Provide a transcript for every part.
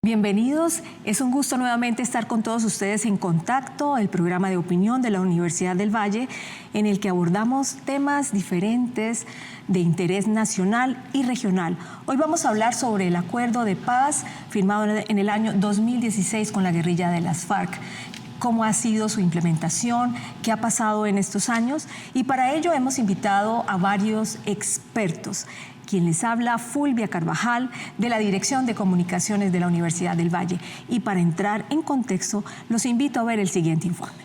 Bienvenidos, es un gusto nuevamente estar con todos ustedes en Contacto, el programa de opinión de la Universidad del Valle, en el que abordamos temas diferentes de interés nacional y regional. Hoy vamos a hablar sobre el acuerdo de paz firmado en el año 2016 con la guerrilla de las FARC. Cómo ha sido su implementación, qué ha pasado en estos años, y para ello hemos invitado a varios expertos. Quien les habla, Fulvia Carvajal, de la Dirección de Comunicaciones de la Universidad del Valle. Y para entrar en contexto, los invito a ver el siguiente informe.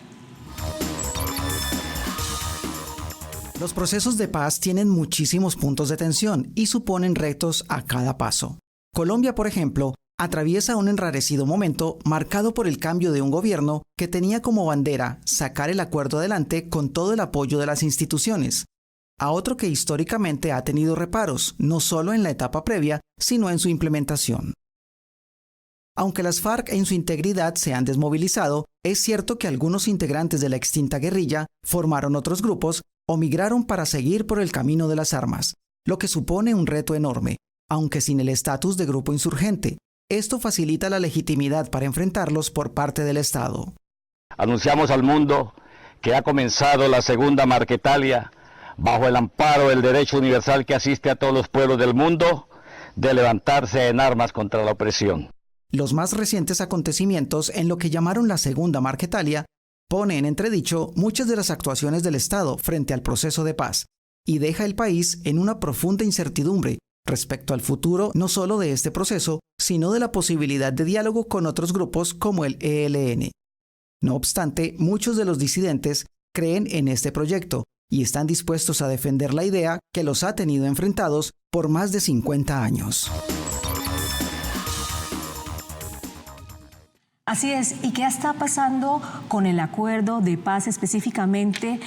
Los procesos de paz tienen muchísimos puntos de tensión y suponen retos a cada paso. Colombia, por ejemplo, atraviesa un enrarecido momento marcado por el cambio de un gobierno que tenía como bandera sacar el acuerdo adelante con todo el apoyo de las instituciones, a otro que históricamente ha tenido reparos, no solo en la etapa previa, sino en su implementación. Aunque las FARC en su integridad se han desmovilizado, es cierto que algunos integrantes de la extinta guerrilla formaron otros grupos o migraron para seguir por el camino de las armas, lo que supone un reto enorme, aunque sin el estatus de grupo insurgente. Esto facilita la legitimidad para enfrentarlos por parte del Estado. Anunciamos al mundo que ha comenzado la segunda Marquetalia, bajo el amparo del derecho universal que asiste a todos los pueblos del mundo, de levantarse en armas contra la opresión. Los más recientes acontecimientos en lo que llamaron la segunda Marquetalia pone en entredicho muchas de las actuaciones del Estado frente al proceso de paz y deja el país en una profunda incertidumbre respecto al futuro no solo de este proceso, sino de la posibilidad de diálogo con otros grupos como el ELN. No obstante, muchos de los disidentes creen en este proyecto y están dispuestos a defender la idea que los ha tenido enfrentados por más de 50 años. Así es, ¿y qué está pasando con el acuerdo de paz específicamente,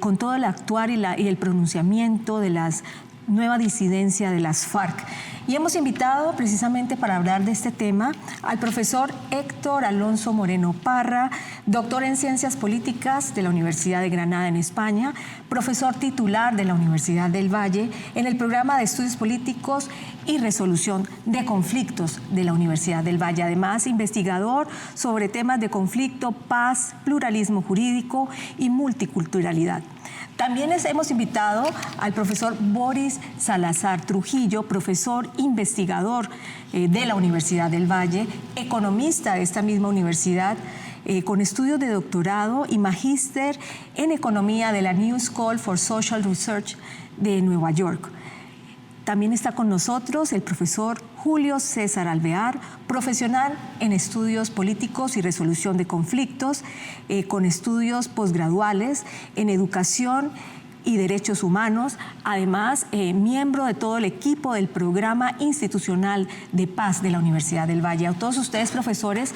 con todo el actuar y el pronunciamiento de las nueva disidencia de las FARC? Y hemos invitado precisamente para hablar de este tema al profesor Héctor Alonso Moreno Parra, doctor en Ciencias Políticas de la Universidad de Granada en España, profesor titular de la Universidad del Valle en el programa de Estudios Políticos y Resolución de Conflictos de la Universidad del Valle. Además, investigador sobre temas de conflicto, paz, pluralismo jurídico y multiculturalidad. También hemos invitado al profesor Boris Salazar Trujillo, profesor investigador de la Universidad del Valle, economista de esta misma universidad, con estudios de doctorado y magíster en economía de la New School for Social Research de Nueva York. También está con nosotros el profesor Julio César Alvear, profesional en estudios políticos y resolución de conflictos, con estudios posgraduales en educación y derechos humanos, además miembro de todo el equipo del programa institucional de paz de la Universidad del Valle. A todos ustedes, profesores,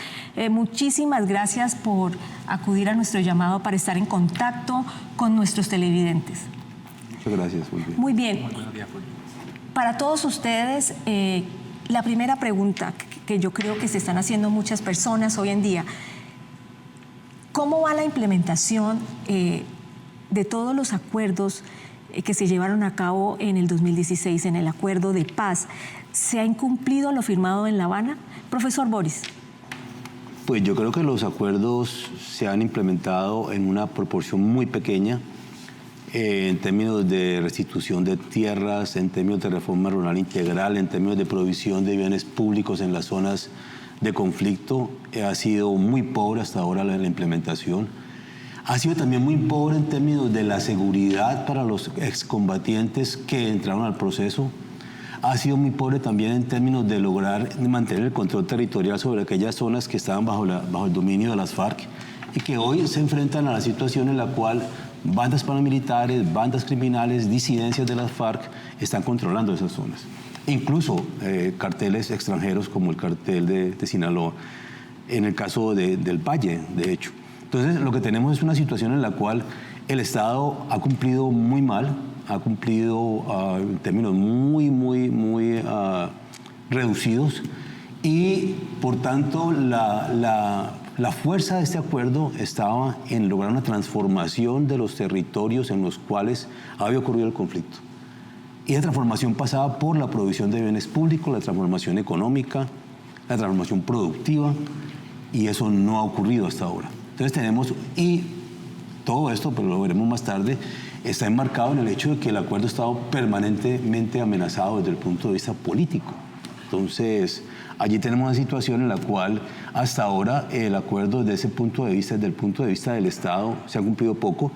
muchísimas gracias por acudir a nuestro llamado para estar en contacto con nuestros televidentes. Muchas gracias, muy bien. Muy bien. Para todos ustedes, la primera pregunta que yo creo que se están haciendo muchas personas hoy en día, ¿cómo va la implementación de todos los acuerdos que se llevaron a cabo en el 2016 en el acuerdo de paz? ¿Se ha incumplido lo firmado en La Habana? Profesor Boris. Pues yo creo que los acuerdos se han implementado en una proporción muy pequeña, en términos de restitución de tierras, en términos de reforma rural integral, en términos de provisión de bienes públicos en las zonas de conflicto. Ha sido muy pobre hasta ahora la implementación. Ha sido también muy pobre en términos de la seguridad para los excombatientes que entraron al proceso. Ha sido muy pobre también en términos de lograr mantener el control territorial sobre aquellas zonas que estaban bajo el dominio de las FARC y que hoy se enfrentan a la situación en la cual bandas paramilitares, bandas criminales, disidencias de las FARC están controlando esas zonas. Incluso carteles extranjeros como el cartel de Sinaloa, en el caso del Valle, de hecho. Entonces, lo que tenemos es una situación en la cual el Estado ha cumplido muy mal, ha cumplido en términos muy reducidos y, por tanto, la fuerza de este acuerdo estaba en lograr una transformación de los territorios en los cuales había ocurrido el conflicto. Y la transformación pasaba por la provisión de bienes públicos, la transformación económica, la transformación productiva, y eso no ha ocurrido hasta ahora. Entonces tenemos, y todo esto, pero lo veremos más tarde, está enmarcado en el hecho de que el acuerdo ha estado permanentemente amenazado desde el punto de vista político. Entonces, allí tenemos una situación en la cual hasta ahora el acuerdo desde ese punto de vista, desde el punto de vista del Estado, se ha cumplido poco.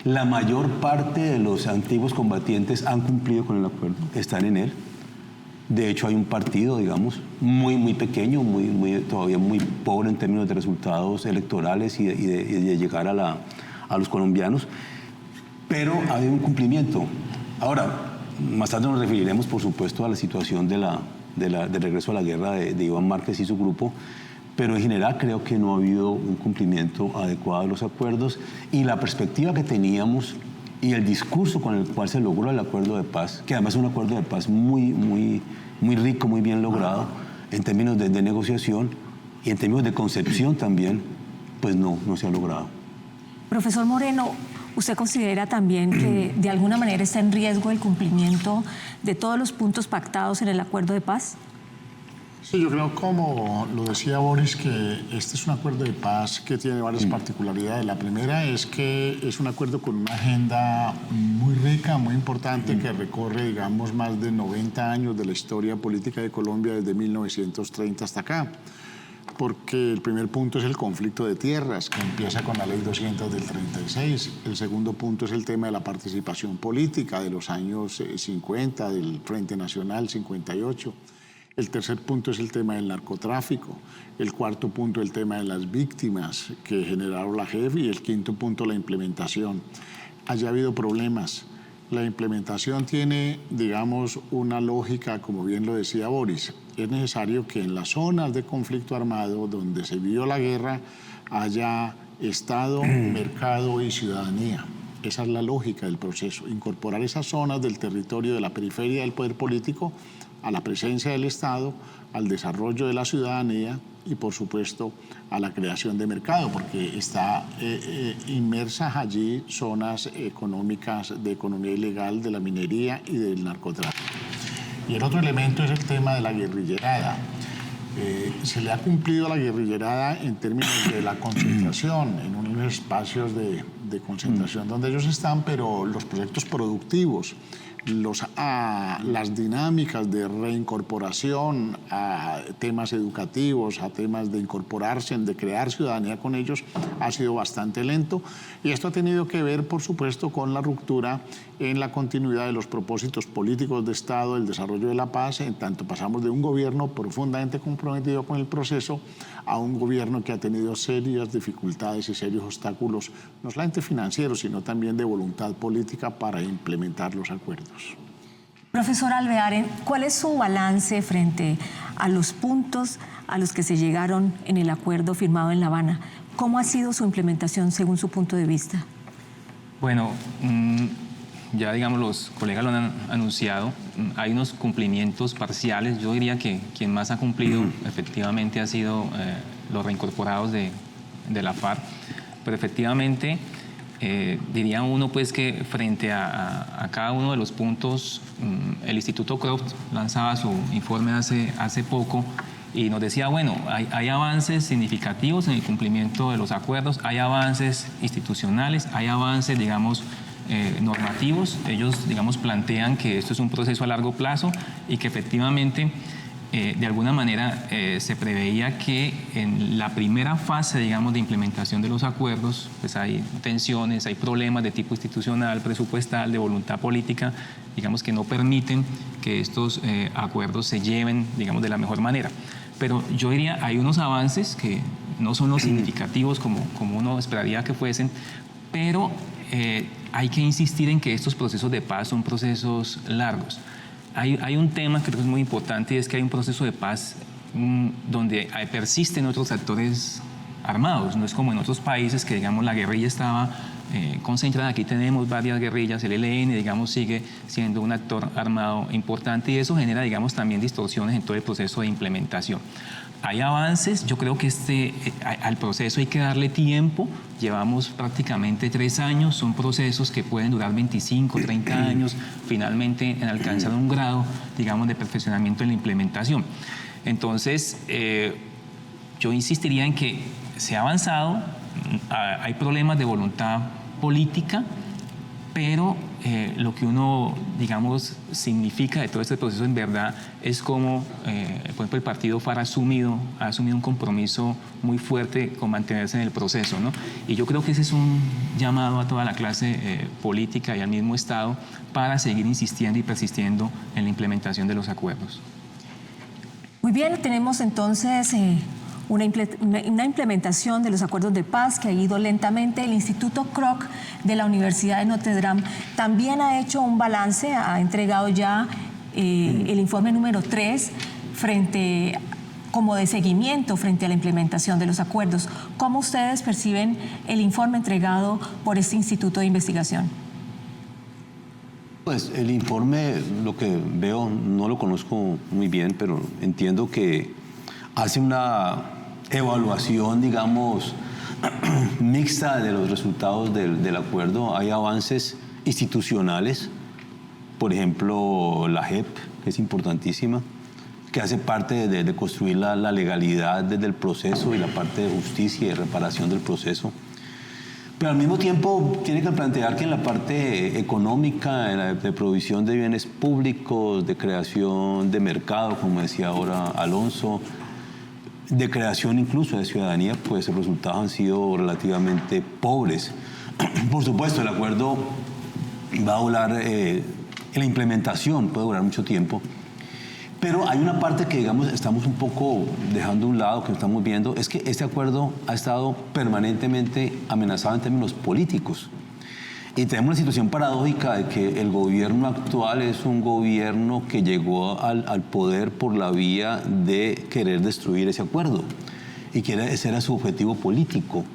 La mayor parte de los antiguos combatientes han cumplido con el acuerdo, están en él. De hecho, hay un partido, digamos, muy pequeño, todavía muy pobre en términos de resultados electorales y de llegar a los colombianos, pero ha habido un cumplimiento. Ahora, más tarde nos referiremos, por supuesto, a la situación del regreso a la guerra de Iván Márquez y su grupo, pero en general creo que no ha habido un cumplimiento adecuado de los acuerdos, y la perspectiva que teníamos y el discurso con el cual se logró el acuerdo de paz, que además es un acuerdo de paz muy rico, muy bien logrado en términos de negociación y en términos de concepción también, pues no se ha logrado. Profesor Moreno, ¿usted considera también que de alguna manera está en riesgo el cumplimiento de todos los puntos pactados en el acuerdo de paz? Sí, yo creo, como lo decía Boris, que este es un acuerdo de paz que tiene varias particularidades. La primera es que es un acuerdo con una agenda muy rica, muy importante, que recorre, digamos, más de 90 años de la historia política de Colombia desde 1930 hasta acá. Porque el primer punto es el conflicto de tierras, que empieza con la Ley 200 del 36. El segundo punto es el tema de la participación política de los años 50, del Frente Nacional 58. El tercer punto es el tema del narcotráfico. El cuarto punto, el tema de las víctimas que generaron la JEP. Y el quinto punto, la implementación. Haya habido problemas. La implementación tiene, digamos, una lógica, como bien lo decía Boris. Es necesario que en las zonas de conflicto armado donde se vivió la guerra haya Estado, mercado y ciudadanía. Esa es la lógica del proceso. Incorporar esas zonas del territorio de la periferia del poder político a la presencia del Estado, al desarrollo de la ciudadanía y, por supuesto, a la creación de mercado, porque está inmersas allí zonas económicas de economía ilegal, de la minería y del narcotráfico. Y el otro elemento es el tema de la guerrillerada. Se le ha cumplido a la guerrillerada en términos de la concentración, en unos espacios de concentración donde ellos están, pero los proyectos productivos, las dinámicas de reincorporación a temas educativos, a temas de incorporarse, de crear ciudadanía con ellos, ha sido bastante lento. Y esto ha tenido que ver, por supuesto, con la ruptura en la continuidad de los propósitos políticos de Estado, el desarrollo de la paz, en tanto pasamos de un gobierno profundamente comprometido con el proceso a un gobierno que ha tenido serias dificultades y serios obstáculos, no solamente financieros, sino también de voluntad política para implementar los acuerdos. Profesor Alvear, ¿cuál es su balance frente a los puntos a los que se llegaron en el acuerdo firmado en La Habana? ¿Cómo ha sido su implementación según su punto de vista? Bueno, ya digamos los colegas lo han anunciado, hay unos cumplimientos parciales. Yo diría que quien más ha cumplido efectivamente ha sido los reincorporados de la FARC, pero efectivamente diría uno pues que frente a cada uno de los puntos, el Instituto Croft lanzaba su informe hace poco y nos decía, bueno, hay avances significativos en el cumplimiento de los acuerdos, hay avances institucionales, hay avances, digamos, normativos. Ellos, digamos, plantean que esto es un proceso a largo plazo y que efectivamente, de alguna manera, se preveía que en la primera fase, digamos, de implementación de los acuerdos, pues hay tensiones, hay problemas de tipo institucional, presupuestal, de voluntad política, digamos, que no permiten que estos acuerdos se lleven, digamos, de la mejor manera. Pero yo diría, hay unos avances que no son los significativos como uno esperaría que fuesen, pero hay que insistir en que estos procesos de paz son procesos largos. Hay un tema que creo que es muy importante y es que hay un proceso de paz donde persisten otros actores armados. No es como en otros países que, digamos, la guerrilla estaba concentrada. Aquí tenemos varias guerrillas, el ELN, digamos, sigue siendo un actor armado importante y eso genera, digamos, también distorsiones en todo el proceso de implementación. Hay avances, yo creo que al proceso hay que darle tiempo, llevamos prácticamente 3 años, son procesos que pueden durar 25, 30 años, finalmente en alcanzar un grado, digamos, de perfeccionamiento en la implementación. Entonces, yo insistiría en que se ha avanzado, hay problemas de voluntad política, pero lo que uno, digamos, significa de todo este proceso en verdad es como, por ejemplo, el partido FARC ha asumido un compromiso muy fuerte con mantenerse en el proceso, ¿no? Y yo creo que ese es un llamado a toda la clase política y al mismo Estado para seguir insistiendo y persistiendo en la implementación de los acuerdos. Muy bien, tenemos entonces una implementación de los acuerdos de paz que ha ido lentamente. El Instituto Kroc de la Universidad de Notre Dame también ha hecho un balance, ha entregado ya el informe número 3 como de seguimiento frente a la implementación de los acuerdos. ¿Cómo ustedes perciben el informe entregado por este instituto de investigación? Pues el informe, lo que veo, no lo conozco muy bien, pero entiendo que hace una evaluación, digamos, mixta de los resultados del acuerdo. Hay avances institucionales, por ejemplo, la JEP, que es importantísima, que hace parte de construir la legalidad desde el proceso y la parte de justicia y de reparación del proceso. Pero al mismo tiempo tiene que plantear que en la parte económica, en la de provisión de bienes públicos, de creación de mercado, como decía ahora Alonso, de creación incluso de ciudadanía, pues los resultados han sido relativamente pobres. Por supuesto, el acuerdo va a durar, la implementación puede durar mucho tiempo, pero hay una parte que, digamos, estamos un poco dejando a un lado, que estamos viendo, es que este acuerdo ha estado permanentemente amenazado en términos políticos. Y tenemos una situación paradójica de que el gobierno actual es un gobierno que llegó al poder por la vía de querer destruir ese acuerdo y que ese era su objetivo político.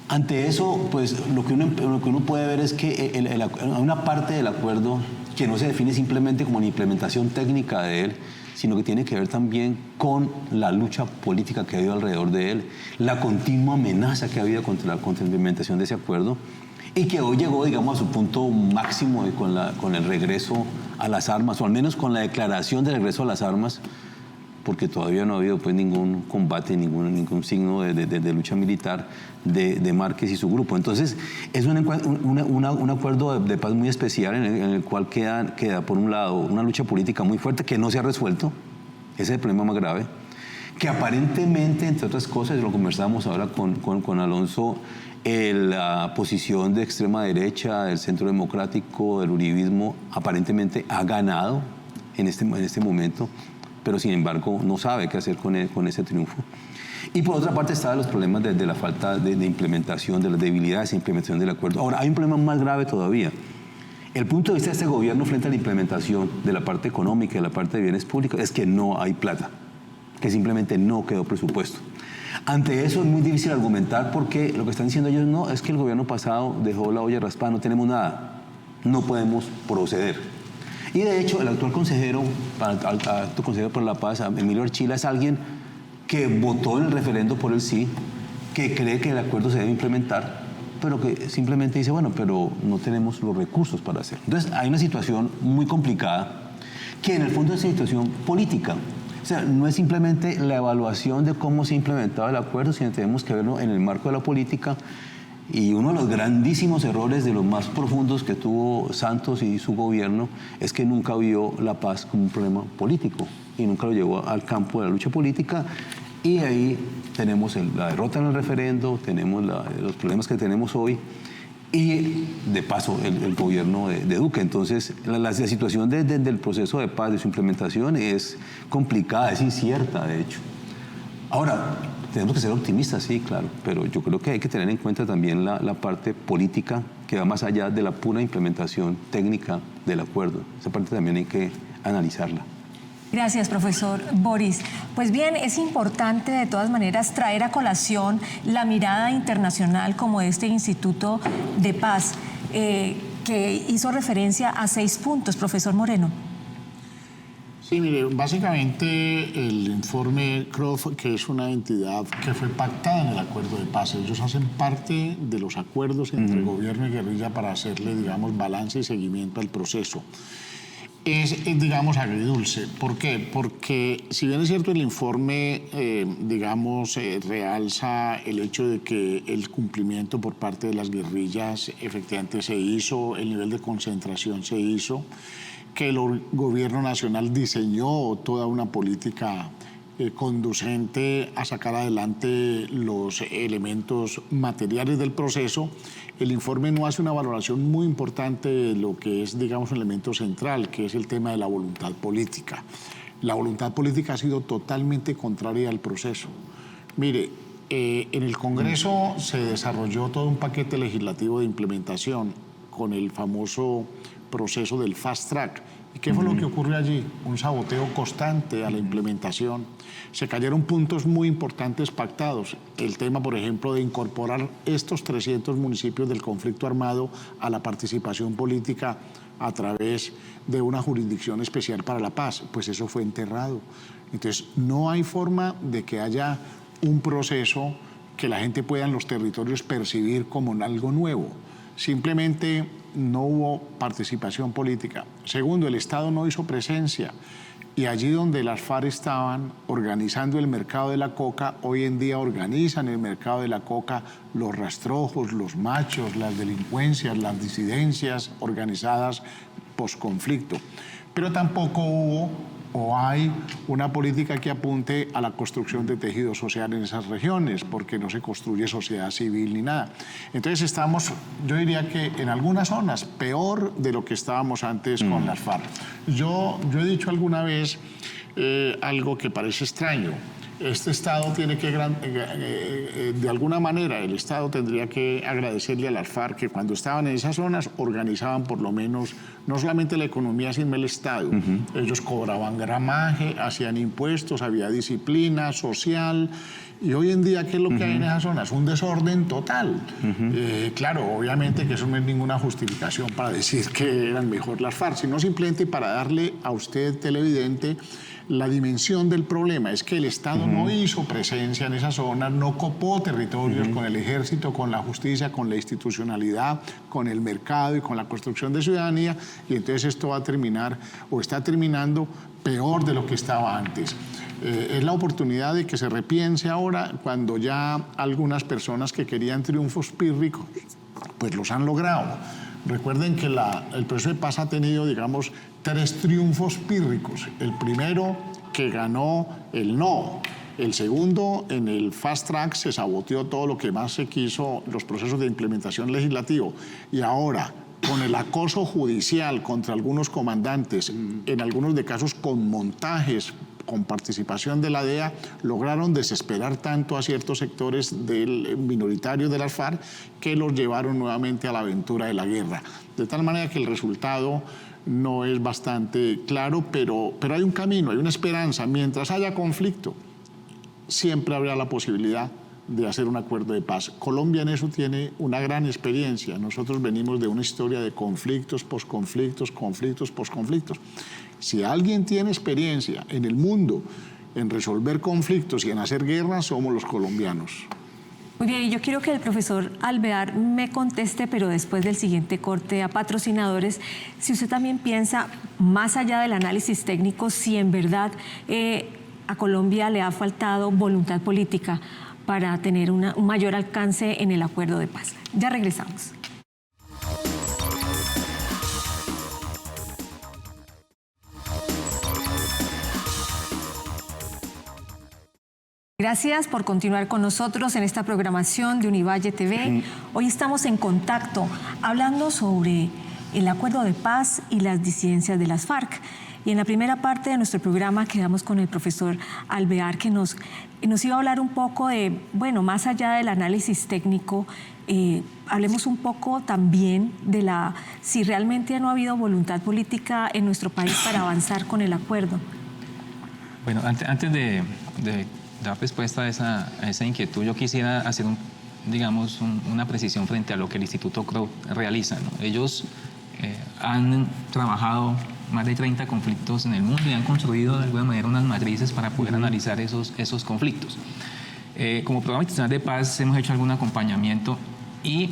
Ante eso, pues lo que uno puede ver es que hay una parte del acuerdo que no se define simplemente como la implementación técnica de él, sino que tiene que ver también con la lucha política que ha habido alrededor de él, la continua amenaza que ha habido contra la implementación de ese acuerdo, y que hoy llegó, digamos, a su punto máximo con el regreso a las armas, o al menos con la declaración de regreso a las armas, porque todavía no ha habido pues ningún combate, ningún signo de lucha militar de Márquez y su grupo. Entonces, es un acuerdo de paz muy especial en el cual queda, por un lado, una lucha política muy fuerte que no se ha resuelto, ese es el problema más grave, que aparentemente, entre otras cosas, lo conversamos ahora con Alonso, la posición de extrema derecha, del centro democrático, del uribismo, aparentemente ha ganado en este momento, pero sin embargo no sabe qué hacer con ese triunfo. Y por otra parte están los problemas de la falta de implementación, de las debilidades de implementación del acuerdo. Ahora, hay un problema más grave todavía. El punto de vista de este gobierno frente a la implementación de la parte económica y de la parte de bienes públicos es que no hay plata, que simplemente no quedó presupuesto. Ante eso es muy difícil argumentar porque lo que están diciendo ellos no, es que el gobierno pasado dejó la olla raspada, no tenemos nada, no podemos proceder. Y de hecho el actual consejero, alto consejero por la paz, Emilio Archila, es alguien que votó en el referendo por el sí, que cree que el acuerdo se debe implementar, pero que simplemente dice, bueno, pero no tenemos los recursos para hacerlo. Entonces hay una situación muy complicada que en el fondo es una situación política. O sea, no es simplemente la evaluación de cómo se ha implementado el acuerdo, sino tenemos que verlo en el marco de la política. Y uno de los grandísimos errores, de los más profundos que tuvo Santos y su gobierno, es que nunca vio la paz como un problema político y nunca lo llevó al campo de la lucha política. Y ahí tenemos la derrota en el referendo, tenemos los problemas que tenemos hoy y, de paso, el gobierno de Duque. Entonces, la situación del proceso de paz, de su implementación, es complicada, es incierta, de hecho. Ahora, tenemos que ser optimistas, sí, claro, pero yo creo que hay que tener en cuenta también la parte política que va más allá de la pura implementación técnica del acuerdo. Esa parte también hay que analizarla. Gracias, profesor Boris. Pues bien, es importante de todas maneras traer a colación la mirada internacional como este Instituto de Paz, que hizo referencia a 6 puntos, profesor Moreno. Sí, mire, básicamente el informe CROF, que es una entidad que fue pactada en el acuerdo de paz, ellos hacen parte de los acuerdos entre gobierno y guerrilla para hacerle, digamos, balance y seguimiento al proceso. digamos, agridulce. ¿Por qué? Porque si bien es cierto el informe, realza el hecho de que el cumplimiento por parte de las guerrillas efectivamente se hizo, el nivel de concentración se hizo, que el gobierno nacional diseñó toda una política conducente a sacar adelante los elementos materiales del proceso, el informe no hace una valoración muy importante de lo que es, digamos, un elemento central, que es el tema de la voluntad política. La voluntad política ha sido totalmente contraria al proceso. Mire, en el Congreso se desarrolló todo un paquete legislativo de implementación con el famoso proceso del fast track. ¿Y qué fue lo que ocurrió allí? Un saboteo constante a la implementación. Se cayeron puntos muy importantes pactados. El tema, por ejemplo, de incorporar estos 300 municipios del conflicto armado a la participación política a través de una jurisdicción especial para la paz. Pues eso fue enterrado. Entonces, no hay forma de que haya un proceso que la gente pueda en los territorios percibir como algo nuevo. Simplemente no hubo participación política. Segundo, el Estado no hizo presencia. Y allí donde las FARC estaban organizando el mercado de la coca, hoy en día organizan el mercado de la coca los rastrojos, los machos, las delincuencias, las disidencias organizadas posconflicto. Pero tampoco hubo o hay una política que apunte a la construcción de tejido social en esas regiones, porque no se construye sociedad civil ni nada. Entonces estamos, yo diría que en algunas zonas, peor de lo que estábamos antes con las FARC. Yo he dicho alguna vez algo que parece extraño. Este Estado tiene que, de alguna manera, el Estado tendría que agradecerle a las FARC que cuando estaban en esas zonas organizaban por lo menos, no solamente la economía, sino el Estado. Ellos cobraban gramaje, hacían impuestos, había disciplina social. Y hoy en día, ¿qué es lo que hay en esas zonas? Un desorden total. Claro, obviamente que eso no es ninguna justificación para decir que eran mejor las FARC, sino simplemente para darle a usted, televidente, la dimensión del problema. Es que el Estado no hizo presencia en esas zonas, no copó territorios con el ejército, con la justicia, con la institucionalidad, con el mercado y con la construcción de ciudadanía, y entonces esto va a terminar, o está terminando, peor de lo que estaba antes. Es la oportunidad de que se repiense ahora, cuando ya algunas personas que querían triunfos pírricos, pues los han logrado. Recuerden que el proceso de paz ha tenido, digamos, 3 triunfos pírricos. El primero, que ganó el no. El segundo, en el fast track se saboteó todo lo que más se quiso, los procesos de implementación legislativo. Y ahora, con el acoso judicial contra algunos comandantes, en algunos de casos con montajes, con participación de la DEA, lograron desesperar tanto a ciertos sectores del minoritarios de las FARC que los llevaron nuevamente a la aventura de la guerra. De tal manera que el resultado no es bastante claro, pero hay un camino, hay una esperanza. Mientras haya conflicto, siempre habrá la posibilidad de hacer un acuerdo de paz. Colombia en eso tiene una gran experiencia. Nosotros venimos de una historia de conflictos, posconflictos, conflictos, posconflictos. Si alguien tiene experiencia en el mundo en resolver conflictos y en hacer guerras, somos los colombianos. Muy bien, y yo quiero que el profesor Alvear me conteste, pero después del siguiente corte a patrocinadores, si usted también piensa, más allá del análisis técnico, si en verdad a Colombia le ha faltado voluntad política para tener un mayor alcance en el acuerdo de paz. Ya regresamos. Gracias por continuar con nosotros en esta programación de Univalle TV. Hoy estamos en contacto hablando sobre el acuerdo de paz y las disidencias de las FARC. Y en la primera parte de nuestro programa quedamos con el profesor Alvear, que nos iba a hablar un poco de, bueno, más allá del análisis técnico, hablemos un poco también de si realmente no ha habido voluntad política en nuestro país para avanzar con el acuerdo. Bueno, antes de dar respuesta a esa inquietud, yo quisiera hacer una precisión frente a lo que el Instituto Kroll realiza, ¿no? Ellos han trabajado más de 30 conflictos en el mundo y han construido de alguna manera unas matrices para poder analizar esos conflictos. Como Programa Institucional de Paz hemos hecho algún acompañamiento y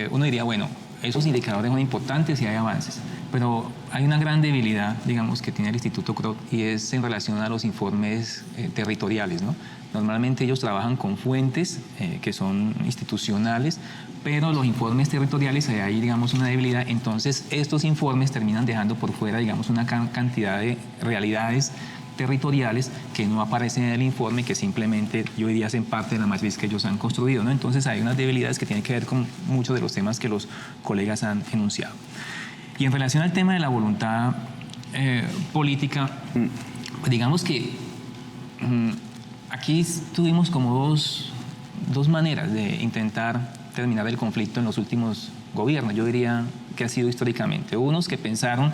uno diría, bueno, esos indicadores son importantes y hay avances, Pero hay una gran debilidad, digamos, que tiene el Instituto Kroc y es en relación a los informes territoriales, ¿no? Normalmente ellos trabajan con fuentes que son institucionales, pero los informes territoriales, hay, digamos, una debilidad. Entonces, estos informes terminan dejando por fuera, digamos, una cantidad de realidades territoriales que no aparecen en el informe, que simplemente, yo diría, hacen parte de la matriz que ellos han construido, ¿no? Entonces, hay unas debilidades que tienen que ver con muchos de los temas que los colegas han enunciado. Y en relación al tema de la voluntad política, digamos que aquí tuvimos como dos maneras de intentar terminar el conflicto en los últimos gobiernos. Yo diría que ha sido históricamente. Unos que pensaron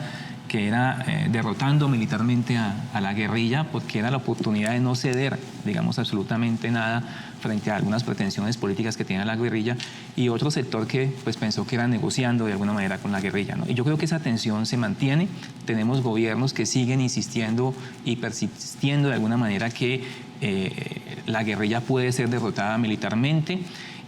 que era derrotando militarmente a la guerrilla, porque era la oportunidad de no ceder, digamos, absolutamente nada frente a algunas pretensiones políticas que tenía la guerrilla, y otro sector que pues pensó que era negociando de alguna manera con la guerrilla, ¿no? Y yo creo que esa tensión se mantiene. Tenemos gobiernos que siguen insistiendo y persistiendo de alguna manera que la guerrilla puede ser derrotada militarmente,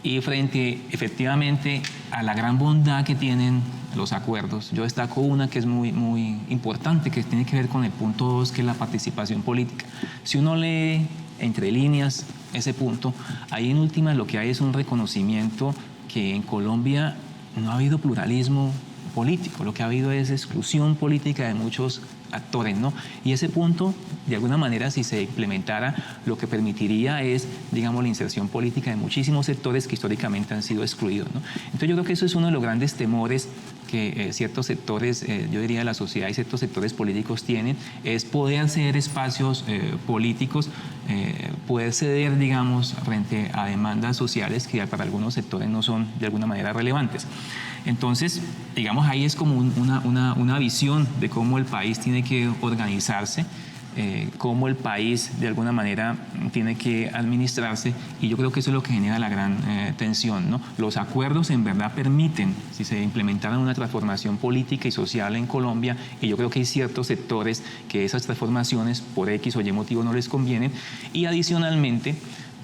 y frente efectivamente a la gran bondad que tienen los acuerdos, yo destaco una que es muy, muy importante, que tiene que ver con el punto 2, que es la participación política. Si uno lee entre líneas ese punto, ahí en última lo que hay es un reconocimiento que en Colombia no ha habido pluralismo político, lo que ha habido es exclusión política de muchos actores, ¿no? Y ese punto, de alguna manera, si se implementara, lo que permitiría es, digamos, la inserción política de muchísimos sectores que históricamente han sido excluidos, ¿no? Entonces yo creo que eso es uno de los grandes temores que ciertos sectores, yo diría de la sociedad y ciertos sectores políticos tienen, es poder ceder espacios políticos, poder ceder, digamos, frente a demandas sociales que para algunos sectores no son de alguna manera relevantes. Entonces, digamos, ahí es como una visión de cómo el país tiene que organizarse, cómo el país de alguna manera tiene que administrarse, y yo creo que eso es lo que genera la gran tensión, ¿no? Los acuerdos en verdad permiten, si se implementaran una transformación política y social en Colombia, y yo creo que hay ciertos sectores que esas transformaciones por X o Y motivo no les convienen, y adicionalmente,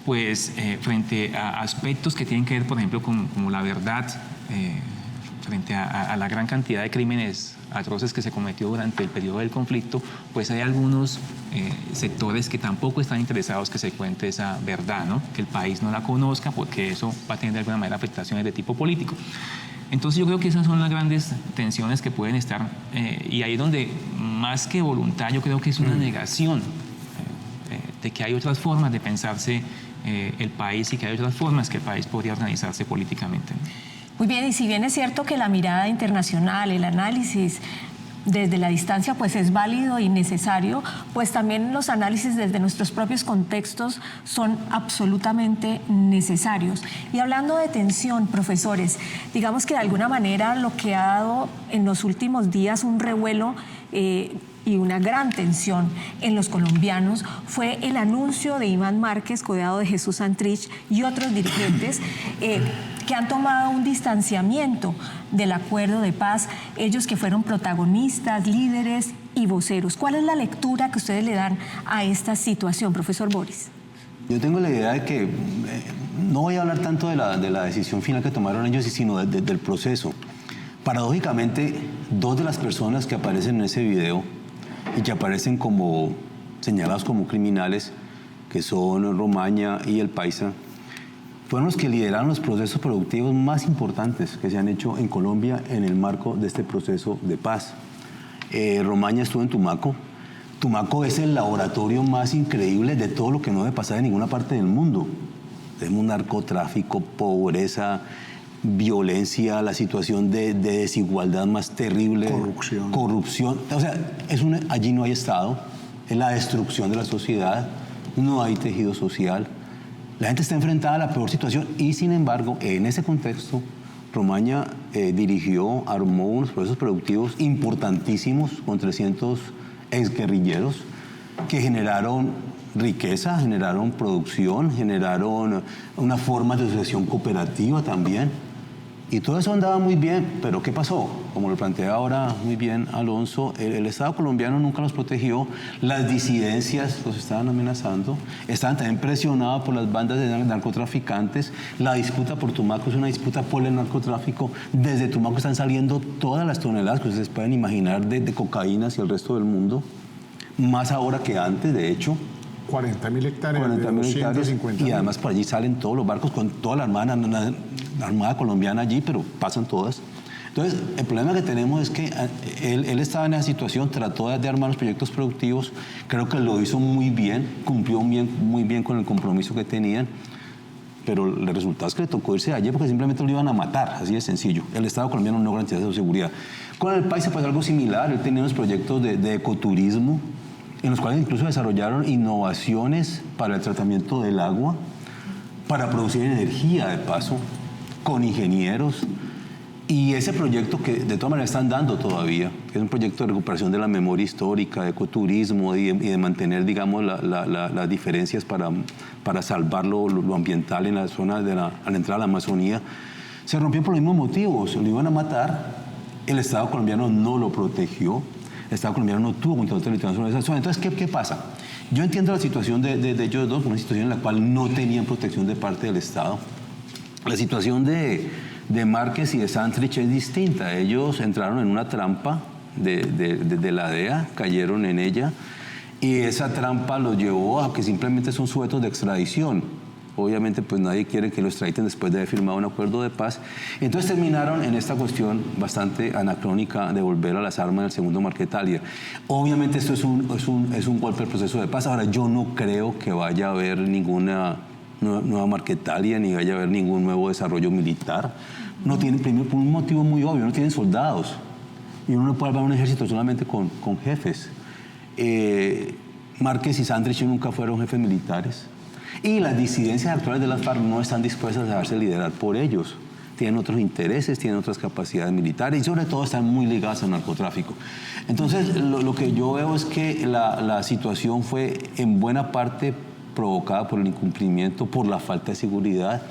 pues frente a aspectos que tienen que ver, por ejemplo, como la verdad, frente a la gran cantidad de crímenes atroces que se cometió durante el periodo del conflicto, pues hay algunos sectores que tampoco están interesados que se cuente esa verdad, ¿no? Que el país no la conozca, porque eso va a tener de alguna manera afectaciones de tipo político. Entonces yo creo que esas son las grandes tensiones que pueden estar, y ahí es donde, más que voluntad, yo creo que es una negación de que hay otras formas de pensarse el país, y que hay otras formas que el país podría organizarse políticamente, ¿no? Muy bien, y si bien es cierto que la mirada internacional, el análisis desde la distancia, pues es válido y necesario, pues también los análisis desde nuestros propios contextos son absolutamente necesarios. Y hablando de tensión, profesores, digamos que de alguna manera lo que ha dado en los últimos días un revuelo y una gran tensión en los colombianos fue el anuncio de Iván Márquez, codeado de Jesús Santrich y otros dirigentes que han tomado un distanciamiento del acuerdo de paz, ellos que fueron protagonistas, líderes y voceros. ¿Cuál es la lectura que ustedes le dan a esta situación, profesor Boris? Yo tengo la idea de que no voy a hablar tanto de la decisión final que tomaron ellos, sino del proceso. Paradójicamente, dos de las personas que aparecen en ese video y que aparecen como señalados como criminales, que son Romaña y el Paisa, fueron los que lideraron los procesos productivos más importantes que se han hecho en Colombia en el marco de este proceso de paz. Romaña estuvo en Tumaco. Tumaco es el laboratorio más increíble de todo lo que no debe pasar en ninguna parte del mundo. Tenemos narcotráfico, pobreza, violencia, la situación de desigualdad más terrible. Corrupción. O sea, allí no hay Estado, es la destrucción de la sociedad, no hay tejido social. La gente está enfrentada a la peor situación y, sin embargo, en ese contexto, Romaña armó unos procesos productivos importantísimos con 300 exguerrilleros que generaron riqueza, generaron producción, generaron una forma de asociación cooperativa también. Y todo eso andaba muy bien, pero ¿qué pasó? Como lo plantea ahora muy bien Alonso, el Estado colombiano nunca los protegió, las disidencias los estaban amenazando, estaban también presionados por las bandas de narcotraficantes, la disputa por Tumaco es una disputa por el narcotráfico, desde Tumaco están saliendo todas las toneladas que ustedes pueden imaginar de cocaína hacia el resto del mundo, más ahora que antes, de hecho. 40.000 hectáreas, 40.000 hectáreas, 150.000. y además por allí salen todos los barcos con toda la armada colombiana allí, pero pasan todas. Entonces, el problema que tenemos es que él estaba en esa situación, trató de armar los proyectos productivos, creo que lo hizo muy bien, cumplió muy bien con el compromiso que tenían, pero el resultado es que le tocó irse de allí porque simplemente lo iban a matar, así de sencillo. El Estado colombiano no garantizaba su seguridad. Con el país se pasó algo similar, él tenía unos proyectos de ecoturismo, en los cuales incluso desarrollaron innovaciones para el tratamiento del agua, para producir energía de paso, con ingenieros. Y ese proyecto que de todas maneras están dando todavía, que es un proyecto de recuperación de la memoria histórica, de ecoturismo y de mantener, digamos, las diferencias para salvar lo ambiental en la zona a la entrada a la Amazonía, se rompió por los mismos motivos. Lo iban a matar, el Estado colombiano no lo protegió. El Estado colombiano no tuvo control territorial sobre esa zona. Entonces, ¿qué pasa? Yo entiendo la situación de ellos dos, una situación en la cual no tenían protección de parte del Estado. La situación de Márquez y de Santrich es distinta. Ellos entraron en una trampa de la DEA, cayeron en ella, y esa trampa los llevó a que simplemente son sujetos de extradición. Obviamente, pues nadie quiere que lo extraditen después de haber firmado un acuerdo de paz. Entonces terminaron en esta cuestión bastante anacrónica de volver a las armas del segundo Marquetalia. Obviamente esto es un golpe al proceso de paz. Ahora, yo no creo que vaya a haber ninguna nueva Marquetalia, ni vaya a haber ningún nuevo desarrollo militar. No tienen, primero, por un motivo muy obvio, no tienen soldados. Y uno no puede armar un ejército solamente con jefes. Márquez y Santrich nunca fueron jefes militares. Y las disidencias actuales de las FARC no están dispuestas a dejarse liderar por ellos. Tienen otros intereses, tienen otras capacidades militares y sobre todo están muy ligadas al narcotráfico. Entonces, lo que yo veo es que la situación fue en buena parte provocada por el incumplimiento, por la falta de seguridad,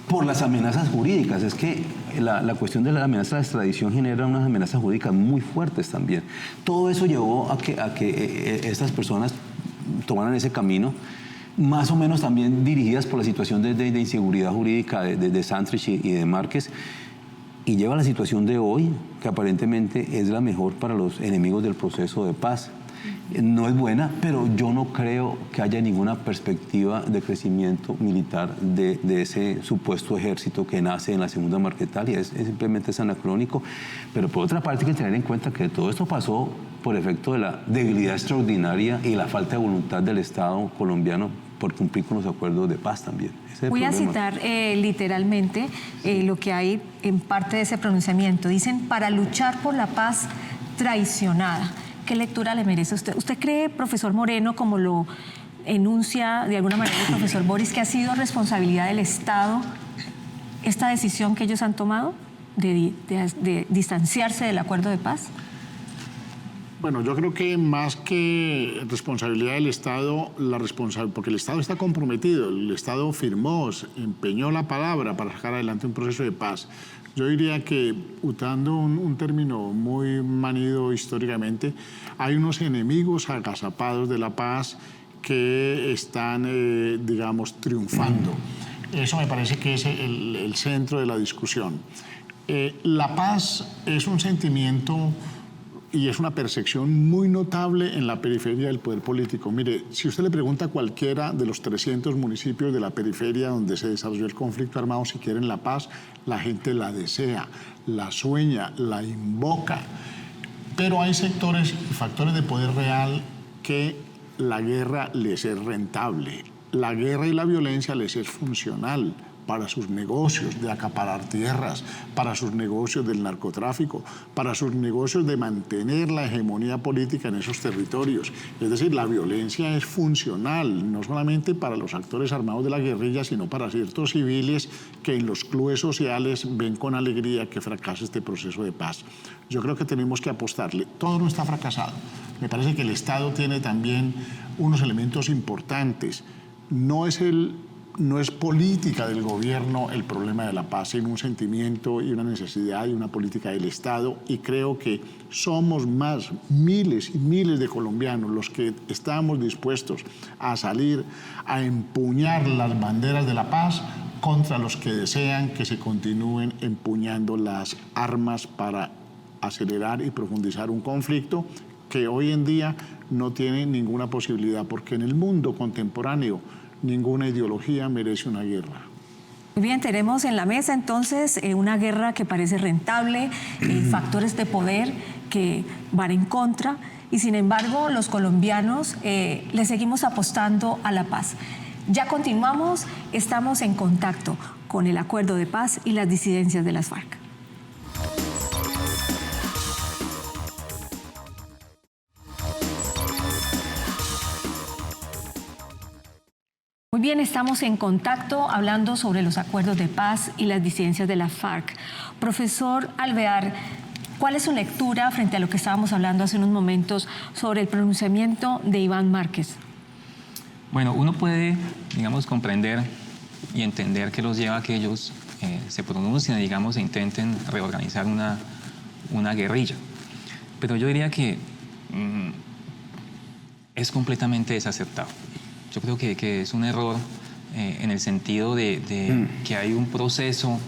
por las amenazas jurídicas. Es que la cuestión de la amenaza de extradición genera unas amenazas jurídicas muy fuertes también. Todo eso llevó a que estas personas tomaran ese camino, más o menos también dirigidas por la situación de inseguridad jurídica de Santrich y de Márquez, y lleva a la situación de hoy, que aparentemente es la mejor para los enemigos del proceso de paz. No es buena, pero yo no creo que haya ninguna perspectiva de crecimiento militar de ese supuesto ejército que nace en la segunda Marquetalia. Simplemente es anacrónico, pero por otra parte hay que tener en cuenta que todo esto pasó por efecto de la debilidad extraordinaria y la falta de voluntad del Estado colombiano por cumplir con los acuerdos de paz también. Voy a citar literalmente lo que hay en parte de ese pronunciamiento. Dicen, para luchar por la paz traicionada. ¿Qué lectura le merece a usted? ¿Usted cree, profesor Moreno, como lo enuncia de alguna manera el profesor Boris, que ha sido responsabilidad del Estado esta decisión que ellos han tomado de distanciarse del acuerdo de paz? Bueno, yo creo que más que responsabilidad del Estado, porque el Estado está comprometido, el Estado firmó, empeñó la palabra para sacar adelante un proceso de paz. Yo diría que, usando un término muy manido históricamente, hay unos enemigos agazapados de la paz que están, digamos, triunfando. Eso me parece que es el centro de la discusión. La paz es un sentimiento y es una percepción muy notable en la periferia del poder político. Mire, si usted le pregunta a cualquiera de los 300 municipios de la periferia donde se desarrolló el conflicto armado si quieren la paz, la gente la desea, la sueña, la invoca. Pero hay sectores y factores de poder real que la guerra les es rentable. La guerra y la violencia les es funcional para sus negocios de acaparar tierras, para sus negocios del narcotráfico, para sus negocios de mantener la hegemonía política en esos territorios. Es decir, la violencia es funcional, no solamente para los actores armados de la guerrilla, sino para ciertos civiles que en los clubes sociales ven con alegría que fracase este proceso de paz. Yo creo que tenemos que apostarle. Todo no está fracasado. Me parece que el Estado tiene también unos elementos importantes. No es no es política del gobierno el problema de la paz, sino un sentimiento y una necesidad y una política del Estado. Y creo que somos más, miles y miles de colombianos los que estamos dispuestos a salir a empuñar las banderas de la paz contra los que desean que se continúen empuñando las armas para acelerar y profundizar un conflicto que hoy en día no tiene ninguna posibilidad, porque en el mundo contemporáneo ninguna ideología merece una guerra. Muy bien, tenemos en la mesa entonces una guerra que parece rentable, factores de poder que van en contra, y sin embargo los colombianos le seguimos apostando a la paz. Ya continuamos, estamos en contacto con el acuerdo de paz y las disidencias de las FARC. Muy bien, estamos en contacto hablando sobre los acuerdos de paz y las disidencias de la FARC. Profesor Alvear, ¿cuál es su lectura frente a lo que estábamos hablando hace unos momentos sobre el pronunciamiento de Iván Márquez? Bueno, uno puede, digamos, comprender y entender qué los lleva a que ellos se pronuncien, digamos, e intenten reorganizar una guerrilla. Pero yo diría que es completamente desacertado. Yo creo que es un error en el sentido de que hay un proceso,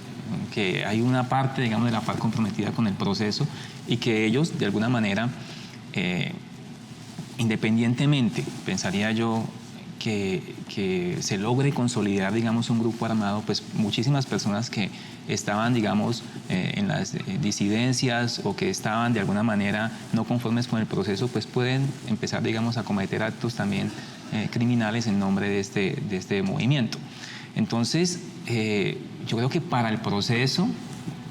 que hay una parte, digamos, de la FARC comprometida con el proceso y que ellos, de alguna manera, independientemente, pensaría yo, que se logre consolidar, digamos, un grupo armado, pues muchísimas personas que estaban, digamos, en las disidencias o que estaban de alguna manera no conformes con el proceso, pues pueden empezar, digamos, a cometer actos también criminales en nombre de este movimiento. Entonces, yo creo que para el proceso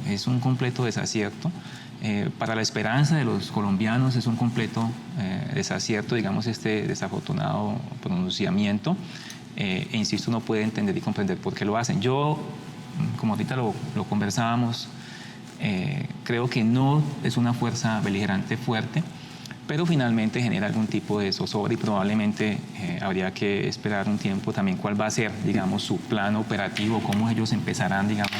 es un completo desacierto. Para la esperanza de los colombianos es un completo desacierto, digamos, este desafortunado pronunciamiento. E insisto, uno puede entender y comprender por qué lo hacen. Yo, como ahorita lo conversábamos, creo que no es una fuerza beligerante fuerte, pero finalmente genera algún tipo de zozobra y probablemente habría que esperar un tiempo también cuál va a ser, digamos, su plan operativo, cómo ellos empezarán, digamos,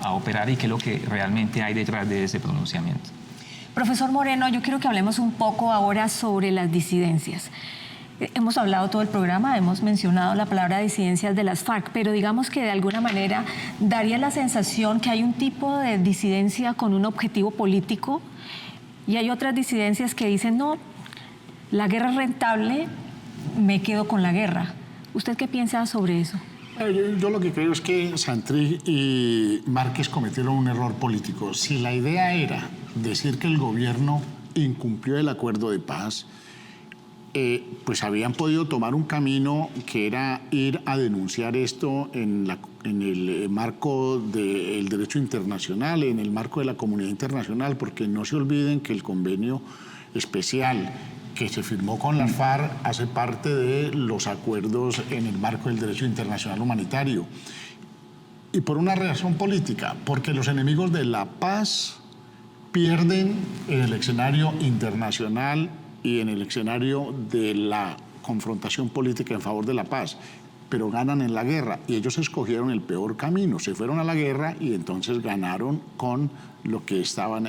a operar y qué es lo que realmente hay detrás de ese pronunciamiento. Profesor Moreno, yo quiero que hablemos un poco ahora sobre las disidencias. Hemos hablado todo el programa, hemos mencionado la palabra disidencias de las FARC, pero digamos que de alguna manera daría la sensación que hay un tipo de disidencia con un objetivo político y hay otras disidencias que dicen, no, la guerra es rentable, me quedo con la guerra. ¿Usted qué piensa sobre eso? Yo lo que creo es que Santrich y Márquez cometieron un error político. Si la idea era decir que el gobierno incumplió el acuerdo de paz, pues habían podido tomar un camino que era ir a denunciar esto en el marco del derecho internacional, en el marco de la comunidad internacional, porque no se olviden que el convenio especial que se firmó con las FARC hace parte de los acuerdos en el marco del derecho internacional humanitario. Y por una razón política, porque los enemigos de la paz pierden en el escenario internacional y en el escenario de la confrontación política en favor de la paz, pero ganan en la guerra. Y ellos escogieron el peor camino, se fueron a la guerra y entonces ganaron con lo que estaban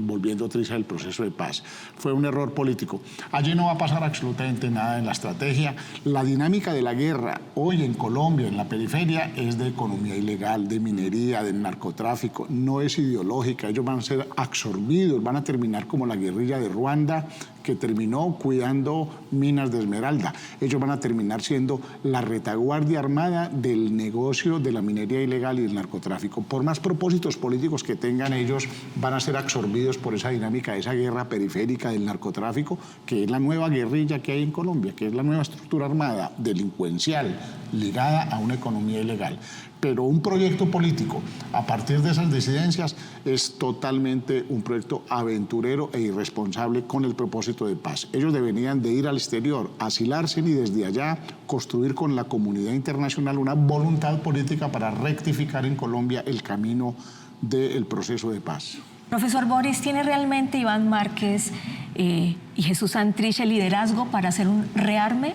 volviendo triste el proceso de paz. Fue un error político. Allí no va a pasar absolutamente nada en la estrategia. La dinámica de la guerra hoy en Colombia, en la periferia, es de economía ilegal, de minería, de narcotráfico. No es ideológica. Ellos van a ser absorbidos, van a terminar como la guerrilla de Ruanda, que terminó cuidando minas de esmeralda. Ellos van a terminar siendo la retaguardia armada del negocio de la minería ilegal y del narcotráfico. Por más propósitos políticos que tengan ellos, van a ser absorbidos por esa dinámica, esa guerra periférica del narcotráfico, que es la nueva guerrilla que hay en Colombia, que es la nueva estructura armada delincuencial ligada a una economía ilegal. Pero un proyecto político a partir de esas disidencias es totalmente un proyecto aventurero e irresponsable con el propósito de paz. Ellos deberían de ir al exterior, asilarse y desde allá construir con la comunidad internacional una voluntad política para rectificar en Colombia el camino del proceso de paz. Profesor Boris, ¿tiene realmente Iván Márquez y Jesús Santrich el liderazgo para hacer un rearme?